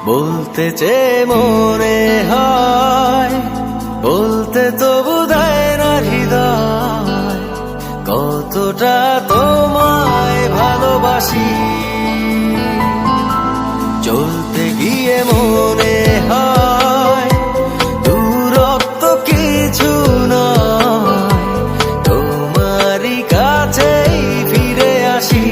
বলতে চেয়ে মনে হয়, বলতে তবু দেয় না হৃদয়, কতটা তোমায় ভালোবাসি। চলতে গিয়ে মনে হয় দূরত্ব কিছু নয়, তোমারই কাছেই ফিরে আসি।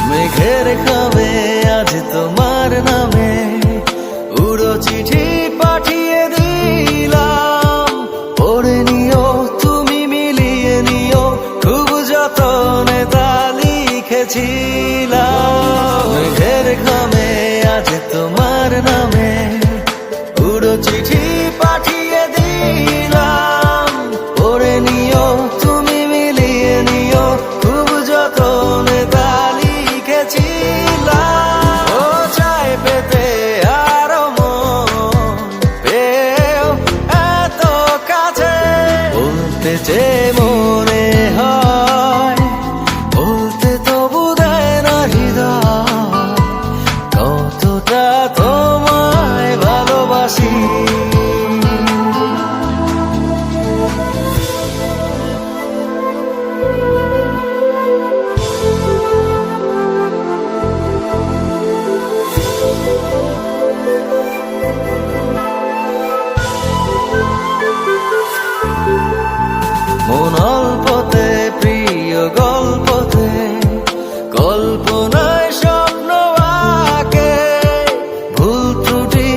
মেঘের খামে আজ তোমার নামে উড়ো চিঠি পাঠিয়ে দিলাম, পড়ে নিও তুমি মিলিয়ে নিও, খুব যতনে তা লিখেছিলাম। মেঘের খামে আজ তোমার নামে উড়ো চিঠি পাঠিয়ে দিলাম, পড়ে নিও তুমি মিলিয়ে নিও, খুব যতনে তা লিখেছিলাম। ও চাই পেতে আরো মন পেও এত কাছে, বলতে চেয়ে মনে হয়, বলতে তবু দেয় না হৃদয়, কতটা তোমায় ভালোবাসি। মন অল্পতে প্রিয় গল্পতে, কল্পনায় স্বপ্ন আঁকে, ভুল ত্রুটি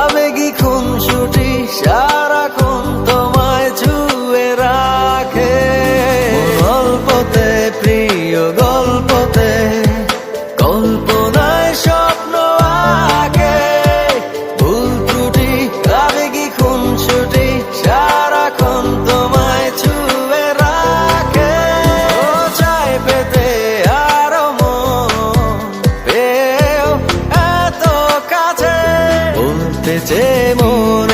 আবেগী খুনসুটি সারাক্ষণ তোমায় ছুঁয়ে রাখে। মন অল্পতে প্রিয় গল্পতে, কল্পনায় স্বপ্ন আঁকে, ভুল ত্রুটি আবেগী খুনসুটি সারাক্ষণ তোমায় ছুঁয়ে রাখে। ও চাই পেতে আরো মন পেও এত কাছে, বলতে চেয়ে মন